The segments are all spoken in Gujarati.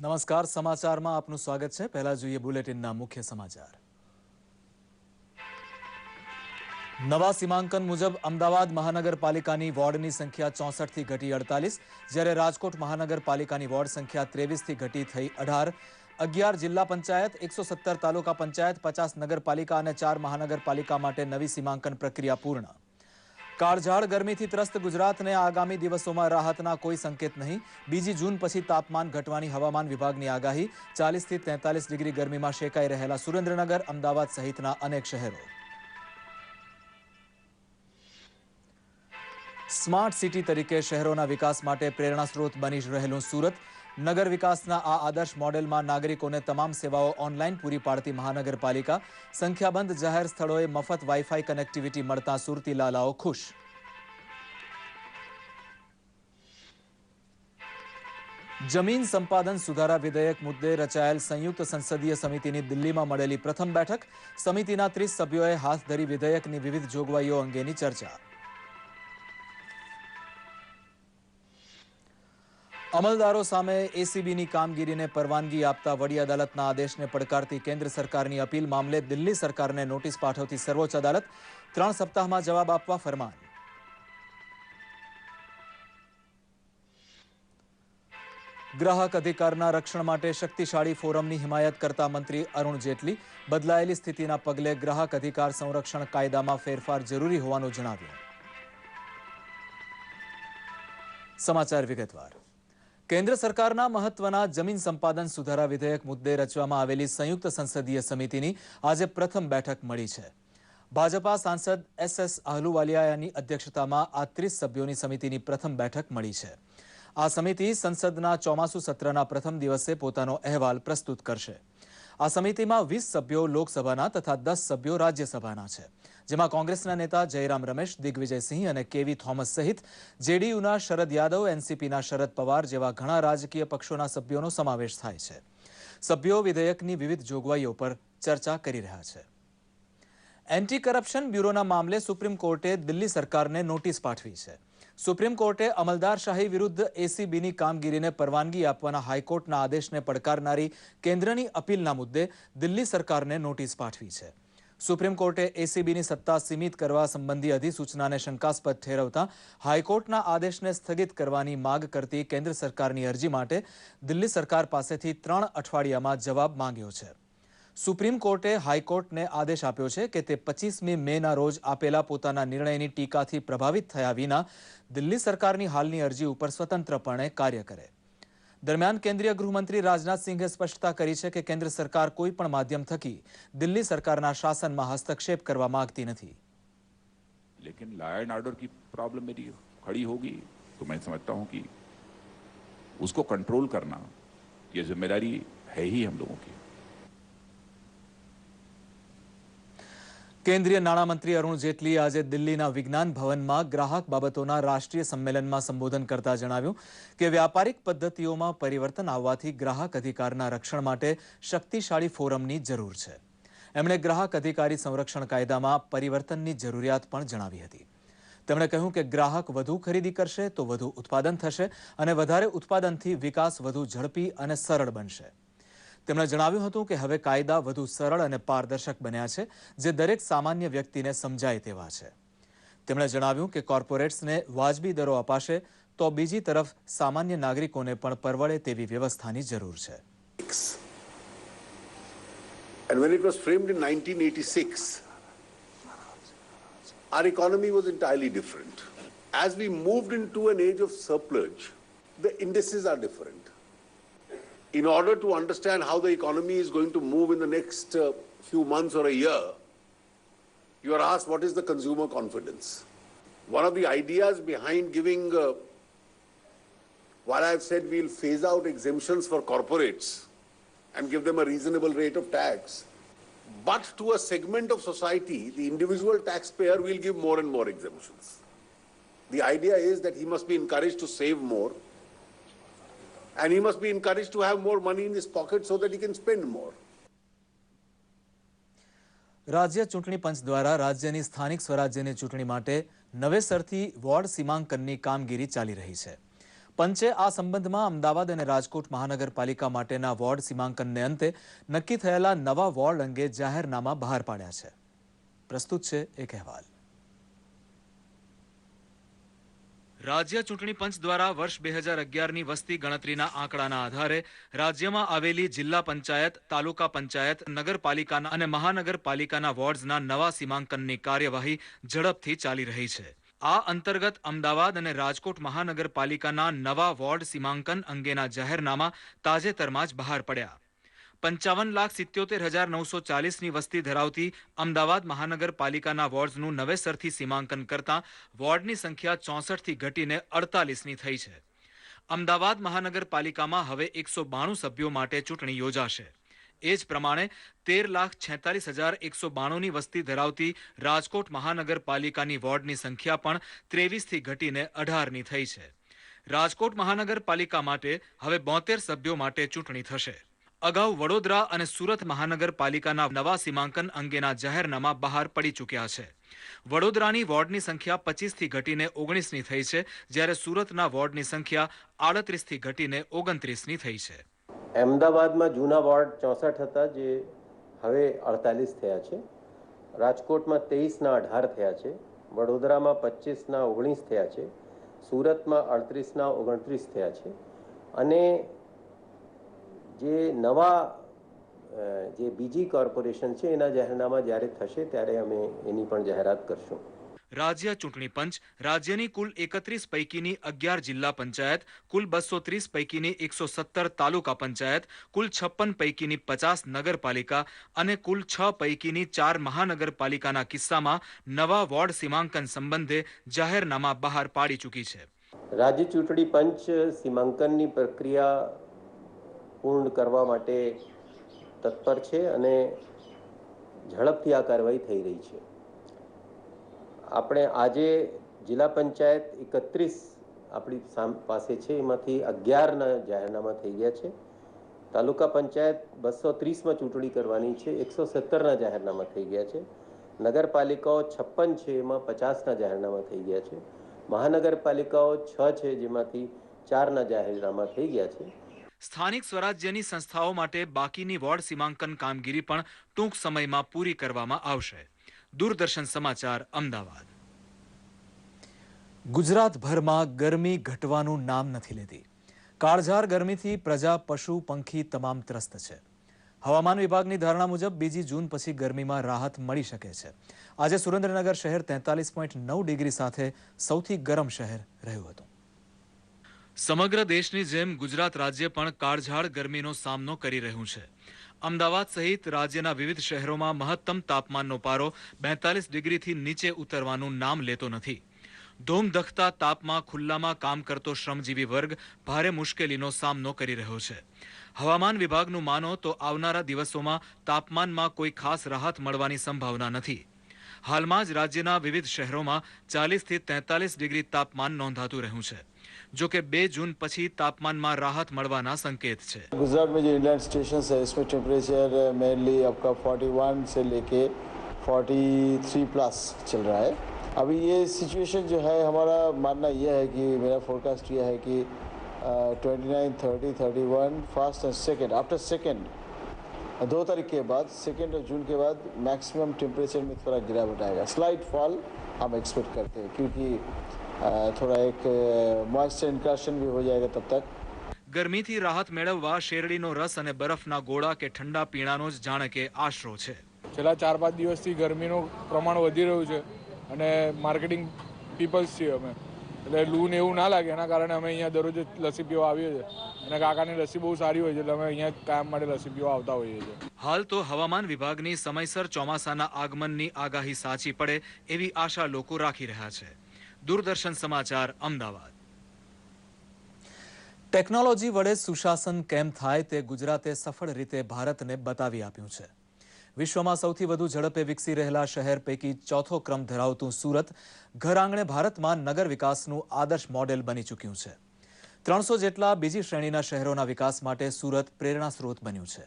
નમસ્કાર, સમાચારમાં આપનું સ્વાગત છે। પહેલા જોઈએ બુલેટિનના મુખ્ય સમાચાર। નવા સીમાંકન મુજબ અમદાવાદ મહાનગરપાલિકાની વોર્ડની સંખ્યા 64 થી ઘટી 48, જ્યારે રાજકોટ મહાનગરપાલિકાની વોર્ડ સંખ્યા 23 થી ઘટી થઈ 18। 11 જિલ્લા પંચાયત, 117 તાલુકા પંચાયત, 50 નગરપાલિકા અને 4 મહાનગરપાલિકા માટે નવી સીમાંકન પ્રક્રિયા પૂર્ણ। કાળઝાળ ગરમીથી ત્રસ્ત ગુજરાતને આગામી દિવસોમાં રાહતના કોઈ સંકેત નહીં। 2 જૂન પછી તાપમાન ઘટવાની હવામાન વિભાગની આગાહી। 40 થી 43 ડિગ્રી ગરમીમાં શેકાઈ રહેલા સુરેન્દ્રનગર, અમદાવાદ સહિતના અનેક શહેરો। સ્માર્ટ સિટી તરીકે શહેરોના વિકાસ માટે પ્રેરણા સ્ત્રોત બની રહેલું સુરત, નગર વિકાસના આ આદર્શ મોડેલમાં નાગરિકોને તમામ સેવાઓ ઓનલાઈન પૂરી પાડતી મહાનગરપાલિકા। સંખ્યાબંધ જાહેર સ્થળોએ મફત વાઈફાઈ કનેક્ટિવિટી મળતા સુરતી લાલાઓ ખુશ। જમીન સંપાદન સુધારા વિધેયક મુદ્દે રચાયેલ સંયુક્ત સંસદીય સમિતિની દિલ્હીમાં મળેલી પ્રથમ બેઠક। સમિતિના 30 સભ્યોએ હાથ ધરી વિધેયકની વિવિધ જોગવાઈઓ અંગેની ચર્ચા। અમલદારો સામે એસીબીની કામગીરીને પરવાનગી આપતા વડી અદાલતના આદેશને પડકારતી કેન્દ્ર સરકારની અપીલ મામલે દિલ્હી સરકારને નોટિસ પાઠવતી સર્વોચ્ચ અદાલત। 3 સપ્તાહમાં જવાબ આપવા ફરમાન। ગ્રાહક અધિકારના રક્ષણ માટે શક્તિશાળી ફોરમની હિમાયત કરતા મંત્રી અરુણ જેટલી બદલાયેલી સ્થિતિના પગલે ગ્રાહક અધિકાર સંરક્ષણ કાયદામાં ફેરફાર જરૂરી હોવાનું જણાવ્યું। સમાચાર વિગતવાર। કેન્દ્ર સરકારના મહત્વના જમીન સંપાદન સુધારા વિધેયક મુદ્દે રચવામાં આવેલી સંયુક્ત સંસદીય સમિતિની આજે પ્રથમ બેઠક મળી છે। ભાજપા સાંસદ એસ આહલુવાલિયાની અધ્યક્ષતામાં આ 30 સભ્યોની સમિતિની પ્રથમ બેઠક મળી છે। આ સમિતિ સંસદના ચોમાસુ સત્રના પ્રથમ દિવસે પોતાનો અહેવાલ પ્રસ્તુત કરશે। આ સમિતિમાં 20 સભ્યો લોકસભાના તથા 10 સભ્યો રાજ્યસભાના છે, જેમાં કોંગ્રેસના નેતા જયરામ રમેશ, દિગ્વિજયસિંહ અને કેવી થોમસ સહિત જેડીયુના શરદ યાદવ, એનસીપીના શરદ પવાર જેવા ઘણા રાજકીય પક્ષોના સભ્યોનો સમાવેશ થાય છે। સભ્યો વિધેયકની વિવિધ જોગવાઈઓ પર ચર્ચા કરી રહ્યા છે। એન્ટી કરપ્શન બ્યુરોના મામલે સુપ્રીમ કોર્ટે દિલ્હી સરકારને નોટિસ પાઠવી છે। સુપ્રીમ કોર્ટે અમલદારશાહી વિરુદ્ધ એસીબીની કામગીરીને પરવાનગી આપવાના હાઈકોર્ટના આદેશને પડકારનારી કેન્દ્રની અપીલના મુદ્દે દિલ્હી સરકારને નોટિસ પાઠવી છે। સુપ્રીમ કોર્ટે એસીબીની સત્તા સીમિત કરવા સંબંધી અધિસૂચનાને શંકાસ્પદ ઠેરવતા હાઈકોર્ટના આદેશને સ્થગિત કરવાની માગ કરતી કેન્દ્ર સરકારની અરજી માટે દિલ્હી સરકાર પાસેથી 3 અઠવાડિયામાં જવાબ માંગ્યો છે। સુપ્રીમ કોર્ટે હાઈકોર્ટને આદેશ આપ્યો છે કે તે 25મી મેના રોજ આપેલા પોતાના નિર્ણયની ટીકાથી પ્રભાવિત થયા વિના દિલ્હી સરકારની હાલની અરજી ઉપર સ્વતંત્રપણે કાર્ય કરે। દરમિયાન કેન્દ્રીય ગૃહમંત્રી રાજનાથસિંહે સ્પષ્ટતા કરી છે કે કેન્દ્ર સરકાર કોઈ પણ માધ્યમ થકી દિલ્હી સરકારના શાસનમાં હસ્તક્ષેપ કરવા માંગતી નથી। लेकिन लॉ एंड ऑर्डर की प्रॉब्लम मेरी खड़ी होगी तो मैं समझता हूं कि उसको कंट्रोल करना ये जिम्मेदारी है ही हम लोगों की। કેન્દ્રીય નાણામંત્રી અરુણ જેટલીએ આજે દિલ્હીના વિજ્ઞાન ભવનમાં ગ્રાહક બાબતોના રાષ્ટ્રીય સંમેલનમાં સંબોધન કરતા જણાવ્યું કે વ્યાપારિક પદ્ધતિઓમાં પરિવર્તન આવવાથી ગ્રાહક અધિકારના રક્ષણ માટે શક્તિશાળી ફોરમની જરૂર છે। એમણે ગ્રાહક અધિકારી સંરક્ષણ કાયદામાં પરિવર્તનની જરૂરિયાત પણ જણાવી હતી। તેમણે કહ્યું કે ગ્રાહક વધુ ખરીદી કરશે તો વધુ ઉત્પાદન થશે અને વધારે ઉત્પાદનથી વિકાસ વધુ ઝડપી અને સરળ બનશે। તેમણે જણાવ્યું હતું કે હવે કાયદા વધુ સરળ અને પારદર્શક બન્યા છે, જે દરેક સામાન્ય વ્યક્તિને સમજાય તેવા છે। તેમણે જણાવ્યું કે કોર્પોરેટ્સને વાજબી દરો અપાશે તો બીજી તરફ સામાન્ય નાગરિકોને પણ પરવડે તેવી વ્યવસ્થાની જરૂર છે। And when it was framed in 1986, our economy was entirely different. As we moved into an age of surplus, the indices are different. In order to understand how the economy is going to move in the next few months or a year, you are asked what is the consumer confidence. One of the ideas behind giving, while I have said we'll phase out exemptions for corporates and give them a reasonable rate of tax, but to a segment of society, the individual taxpayer will give more and more exemptions. The idea is that he must be encouraged to save more, and he must be encouraged to have more money in his pocket so that he can spend more. રાજ્ય ચૂંટણી પંચ દ્વારા રાજ્યની સ્થાનિક સ્વરાજ્યની ચૂંટણી માટે નવેસરથી વોર્ડ સીમાંકનની કામગીરી ચાલી રહી છે। પંચે આ સંબંધમાં અમદાવાદ અને રાજકોટ મહાનગરપાલિકા માટેના વોર્ડ સીમાંકનને અંતે નક્કી થયેલા નવા વોર્ડ અંગે જાહેરનામા બહાર પાડ્યા છે. પ્રસ્તુત છે એક અહેવાલ. રાજ્ય ચૂંટણી પંચ દ્વારા વર્ષ 2011ની વસ્તી ગણતરીના આંકડાના આધારે રાજ્યમાં આવેલી જિલ્લા પંચાયત, તાલુકા પંચાયત, નગરપાલિકાના અને મહાનગરપાલિકાના વોર્ડ્સના નવા સીમાંકનની કાર્યવાહી ઝડપથી ચાલી રહી છે. આ અંતર્ગત અમદાવાદ અને રાજકોટ મહાનગરપાલિકાના નવા વોર્ડ સીમાંકન અંગેના જાહેરનામા તાજેતરમાં જ બહાર પડ્યા. 55,77,940ની વસ્તી ધરાવતી અમદાવાદ મહાનગરપાલિકાના વોર્ડ્સનું નવેસરથી સીમાંકન કરતાં વોર્ડની સંખ્યા 64થી ઘટીને 48ની થઈ છે. અમદાવાદ મહાનગરપાલિકામાં હવે 192 સભ્યો માટે ચૂંટણી યોજાશે. એ જ પ્રમાણે 13,46,192ની વસ્તી ધરાવતી રાજકોટ મહાનગરપાલિકાની વોર્ડની સંખ્યા પણ 23થી ઘટીને 18ની થઈ છે. રાજકોટ મહાનગરપાલિકા માટે હવે 72 સભ્યો માટે ચૂંટણી થશે. અગાઉ વડોદરા અને સુરત મહાનગરપાલિકાના નવા સીમાંકન અંગેના જાહેરનામા બહાર પડી ચૂક્યા છે. વડોદરાની વોર્ડની સંખ્યા 25થી ઘટીને 19ની થઈ છે, જ્યારે સુરતના વોર્ડની સંખ્યા 38થી ઘટીને 29ની થઈ છે. અમદાવાદમાં જૂના વોર્ડ 64 હતા, જે હવે 48 થયા છે. રાજકોટમાં 23ના 18 થયા છે. વડોદરામાં 25ના 19 થયા છે. સુરતમાં 38ના 29 થયા છે. અને જે નવા જે બીજી કોર્પોરેશન છે એના જાહેરનામા જ્યારે થશે ત્યારે અમે એની પણ જાહેરાત કરશું. રાજ્ય ચૂંટણી પંચ રાજ્યની કુલ 31 પૈકીની 11 જિલ્લા પંચાયત, કુલ 230 પૈકીની 117 તાલુકા પંચાયત, કુલ 56 પૈકીની 50 નગરપાલિકા અને કુલ 6 પૈકીની 4 મહાનગરપાલિકાના કિસ્સામાં નવા વોર્ડ સીમાંકન સંબંધે જાહેરનામા બહાર પાડી ચૂકી છે. રાજ્ય ચૂંટણી પંચ સીમાંકનની પ્રક્રિયા પૂર્ણ કરવા માટે તત્પર છે અને ઝડપથી આ કાર્યવાહી થઈ રહી છે. આપણે આજે જિલ્લા પંચાયત 31 આપણી પાસે છે, એમાંથી 11ના જાહેરનામા થઈ ગયા છે. તાલુકા પંચાયત 230માં ચૂંટણી કરવાની છે, 117ના જાહેરનામા થઈ ગયા છે. નગરપાલિકાઓ 56 છે, એમાં 50ના જાહેરનામા થઈ ગયા છે. મહાનગરપાલિકાઓ 6 છે, જેમાંથી 4ના જાહેરનામા થઈ ગયા છે. સ્થાનિક સ્વરાજ્યની સંસ્થાઓ માટે બાકીની વોર્ડ સીમાંકન કામગીરી પણ ટૂંક સમયમાં પૂરી કરવામાં આવશે. દૂરદર્શન સમાચાર, અમદાવાદ. ગુજરાતભરમાં ગરમી ઘટવાનું નામ નથી લેતી. કાળઝાળ ગરમીથી પ્રજા, પશુ, પંખી તમામ ત્રસ્ત છે. હવામાન વિભાગની ધારણા મુજબ બીજી જૂન પછી ગરમીમાં રાહત મળી શકે છે. આજે સુરેન્દ્રનગર શહેર 43.9 ડિગ્રી સાથે સૌથી ગરમ શહેર રહ્યું હતું. સમગ્ર દેશની જેમ ગુજરાત રાજ્ય પણ કાળઝાળ ગરમીનો સામનો કરી રહ્યું છે. અમદાવાદ સહિત રાજ્યના વિવિધ શહેરોમાં મહત્તમ તાપમાનનો પારો 42 ડિગ્રીથી નીચે ઉતરવાનું નામ લેતો નથી. ધોમધખતા તાપમાં ખુલ્લામાં કામ કરતો શ્રમજીવી વર્ગ ભારે મુશ્કેલીનો સામનો કરી રહ્યો છે. હવામાન વિભાગનું માનો તો આવનારા દિવસોમાં તાપમાનમાં કોઈ ખાસ રાહત મળવાની સંભાવના નથી. હાલમાં જ રાજ્યના વિવિધ શહેરોમાં 40થી 43 ડિગ્રી તાપમાન નોંધાતું રહ્યું છે. जो कि 2 जून પછી તાપમાનમાં રાહત મળવાના સંકેત છે. गुजरात में जो इंलैंड स्टेशन है इसमें टेम्परेचर मेनली आपका 41 से लेके 43 प्लस चल रहा है. अभी ये सिचुएशन जो है, हमारा मानना यह है कि मेरा फोरकास्ट यह है कि 29, 30, 31 first and second, after second 2 तारीख के बाद, 2 जून के बाद मैक्सिमम टेम्परेचर में थोड़ा गिरावट आएगा. स्लाइट फॉल हम एक्सपेक्ट करते हैं, क्योंकि थोड़ा एक मॉइस्चर इनकर्शन भी हो जाएगा तब तक. ગરમીથી રાહત મેળવવા શેરડીનો રસ અને બરફના ગોળા કે ઠંડા પીણાનો જ જાણે કે આશરો છે. છેલ્લા 4-5 દિવસથી ગરમીનું પ્રમાણ વધી રહ્યું છે અને માર્કેટિંગ પીપલ્સ છીએ અમે, એટલે લૂ ને એવું ના લાગે એના કારણે અમે અહીંયા દરરોજ લસ્સી પીવા આવીએ છીએ. અને કાકાની લસ્સી બહુ સારી હોય છે, એટલે અમે અહીંયા કાયમ માટે લસ્સી પીવા આવતા હોઈએ છીએ. હાલ તો હવામાન વિભાગની સમયસર ચોમાસાના આગમનની આગાહી સાચી પડે એવી આશા લોકો રાખી રહ્યા છે. દૂરદર્શન સમાચાર, અમદાવાદ. ટેકનોલોજી વડે સુશાસન કેમ થાય તે ગુજરાતે સફળ રીતે ભારતને બતાવી આપ્યું છે. વિશ્વમાં સૌથી વધુ ઝડપે વિકસી રહેલા શહેર પૈકી ચોથો ક્રમ ધરાવતું સુરત ઘર આંગણે ભારતમાં નગર વિકાસનું આદર્શ મોડેલ બની ચૂક્યું છે. 300 જેટલા બીજી શ્રેણીના શહેરોના વિકાસ માટે સુરત પ્રેરણા સ્ત્રોત બન્યું છે.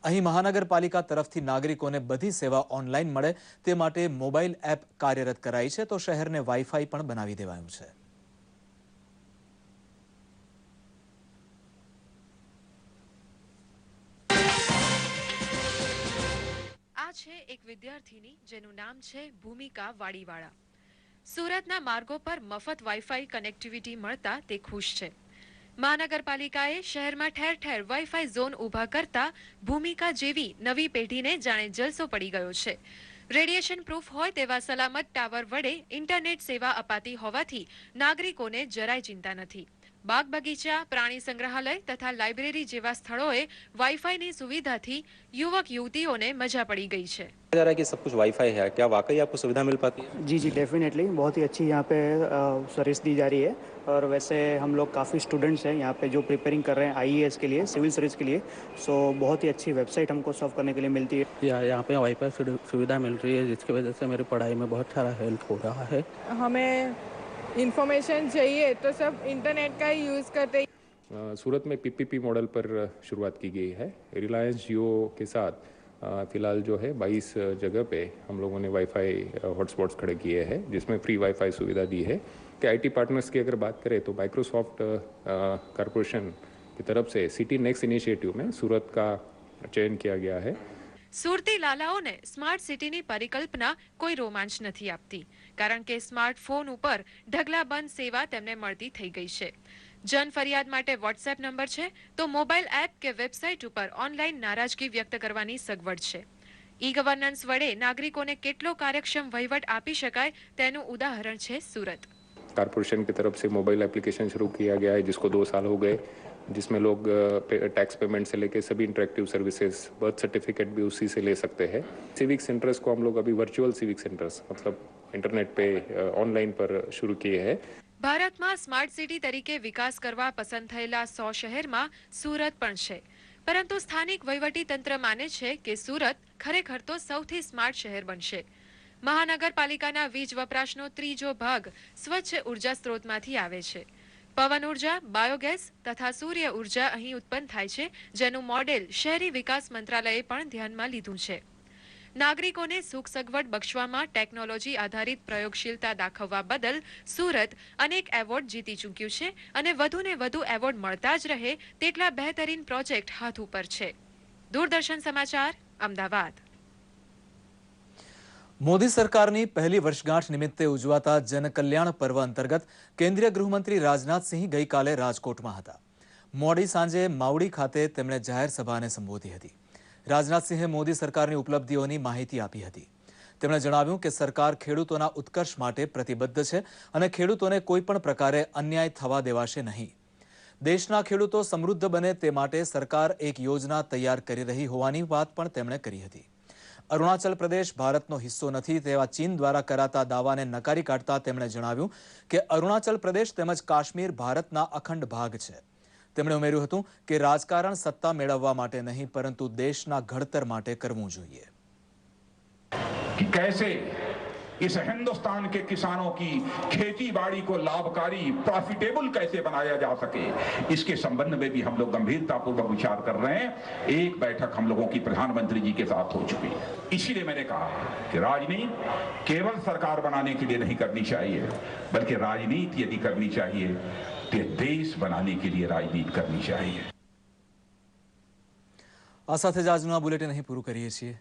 અહીં મહાનગરપાલિકા તરફથી નાગરિકોને બધી સેવા ઓનલાઈન મળે તે માટે મોબાઈલ એપ કાર્યરત કરાઈ છે, તો શહેરને વાઈફાઈ પણ બનાવી દેવાયું છે. છે એક વિદ્યાર્થીની જેનું નામ છે ભૂમિકા વાડીવાળા. સુરતના માર્ગો પર મફત વાઈફાઈ કનેક્ટિવિટી મળતા તે ખુશ છે. મહાનગરપાલિકાએ શહેરમાં ઠેર ઠેર વાઈફાઈ ઝોન ઊભા કરતા ભૂમિકા જેવી નવી પેઢીને જાણે જલસો પડી ગયો છે. રેડિયેશન પ્રૂફ હોય તેવા સલામત ટાવર વડે ઇન્ટરનેટ સેવા અપાતી હોવાથી નાગરિકોને જરાય ચિંતા નથી. બાગ બગીચા, પ્રાણી સંગ્રહાલય તથા લાઇબ્રેરી જેવા સ્થળોએ વાઈફાઈની સુવિધાથી યુવક યુવતીઓને મજા પડી ગઈ છે. जा रहा है कि सब कुछ वाईफाई है, क्या वाकई आपको सुविधा मिल पाती है? जी जी डेफिनेटली बहुत ही अच्छी यहाँ पे सर्विस दी जा रही है और वैसे हम लोग काफ़ी स्टूडेंट्स हैं यहाँ पे जो प्रिपेयरिंग कर रहे हैं आईएएस के लिए, सिविल सर्विस के लिए. सो बहुत ही अच्छी वेबसाइट हमको सर्व करने के लिए मिलती है. यहाँ पे वाईफाई सुविधा मिल रही है जिसकी वजह से मेरी पढ़ाई में बहुत सारा हेल्प हो रहा है. हमें इंफॉर्मेशन चाहिए तो सब इंटरनेट का ही यूज़ करते हैं. सूरत में पीपीपी मॉडल पर शुरुआत की गई है. रिलायंस जियो के साथ फिलहाल जो है 22 जगह पे हम लोगों ने वाईफाई हॉटस्पॉट्स खड़े किए हैं जिसमें फ्री वाईफाई सुविधा दी है. कि आईटी पार्टनर्स की अगर बात करें तो माइक्रोसॉफ्ट कॉरपोरेशन की तरफ से सिटी नेक्स्ट इनिशिएटिव में सूरत का चयन किया गया है. સુરતી લાલાઓને સ્માર્ટ સિટીની પરિકલ્પના કોઈ રોમાંચ નથી આપતી, કારણ કે સ્માર્ટફોન ઉપર ઢગલાબંધ સેવા તેમને મળતી થઈ ગઈ છે. જન ફરિયાદ માટે વોટ્સએપ નંબર છે તો મોબાઈલ એપ કે વેબસાઇટ ઉપર ઓનલાઈન નારાજગી વ્યક્ત કરવાની સગવડ છે. ઈ ગવર્નન્સ વડે નાગરિકોને કેટલો કાર્યક્ષમ વહીવટ આપી શકાય તેનું ઉદાહરણ છે સુરત. कॉरपोरेशन की तरफ से मोबाइल एप्लीकेशन शुरू किया गया है जिसको 2 साल हो गए, जिसमें लोग टैक्स पेमेंट से लेके सभी इंटरेक्टिव सर्विसेज, बर्थ सर्टिफिकेट भी उसी से ले सकते हैं. सिविक सेंटर्स को हम लोग अभी वर्चुअल सिविक सेंटर्स मतलब इंटरनेट पे ऑनलाइन पर शुरू किए हैं. ભારતમાં સ્માર્ટ સિટી તરીકે વિકાસ કરવા પસંદ થયેલા 100 શહેરમાં સુરત પણ છે, પરંતુ સ્થાનિક વહીવટી તંત્ર માને છે કે સુરત ખરેખર તો સૌથી સ્માર્ટ શહેર બનશે. મહાનગરપાલિકાના વીજ વપરાશનો ત્રીજો ભાગ સ્વચ્છ ઉર્જા સ્ત્રોતમાંથી આવે છે. પવન ઉર્જા, બાયોગેસ તથા સૂર્ય ઉર્જા અહીં ઉત્પન્ન થાય છે, જેનું મોડેલ શહેરી વિકાસ મંત્રાલયે પણ ધ્યાનમાં લીધું છે. નાગરિકોને સુખ સગવડ બક્ષવામાં ટેકનોલોજી આધારિત પ્રયોગશીલતા દાખવવા બદલ સુરત અનેક એવોર્ડ જીતી ચૂક્યું છે અને વધુને વધુ એવોર્ડ મળતા જ રહે તેટલા બહેતરીન પ્રોજેક્ટ હાથ ઉપર છે. દૂરદર્શન સમાચાર, અમદાવાદ. મોદી સરકારની પહેલી વર્ષગાંઠ નિમિત્તે ઉજવાતા જનકલ્યાણ પર્વ અંતર્ગત કેન્દ્રીય ગૃહમંત્રી રાજનાથ સિંહ ગઈકાલે રાજકોટમાં હતા. મોડી સાંજે માવડી ખાતે તેમણે જાહેર સભાને સંબોધી હતી. રાજનાથ સિંહે મોદી સરકારની ઉપલબ્ધિઓની માહિતી આપી હતી. તેમણે જણાવ્યું કે સરકાર ખેડૂતોના ઉત્કર્ષ માટે પ્રતિબદ્ધ છે અને ખેડૂતોને કોઈ પણ પ્રકારે અન્યાય થવા દેવાશે નહીં. દેશના ખેડૂતો સમૃદ્ધ બને તે માટે સરકાર એક યોજના તૈયાર કરી રહી હોવાની વાત પણ તેમણે કરી હતી. અરુણાચલ પ્રદેશ ભારતનો હિસ્સો નથી તેવા ચીન દ્વારા કરાતા દાવાને નકારી કાઢતા તેમણે જણાવ્યું કે અરુણાચલ પ્રદેશ તેમજ કાશ્મીર ભારતના અખંડ ભાગ છે. તેમણે ઉમેર્યું હતું કે રાજકારણ સત્તા મેળવવા માટે નહીં પરંતુ દેશના ઘડતર માટે કરવું જોઈએ. कि कैसे इस हिंदुस्तान के किसानों की खेती बाड़ी को लाभकारी, प्रॉफिटेबल कैसे बनाया जा सके, इसके संबंध में भी हम लोग गंभीरतापूर्वक विचार कर रहे हैं. एक बैठक हम लोगों की प्रधानमंत्री जी के साथ हो चुकी है. इसीलिए मैंने कहा कि राजनीति केवल सरकार बनाने के लिए नहीं करनी चाहिए, बल्कि राजनीति यदि करनी चाहिए तो देश बनाने के लिए राजनीति करनी चाहिए. આ સાથે જ આજનું આ બુલેટિન અહીં પૂરું કરીએ છીએ.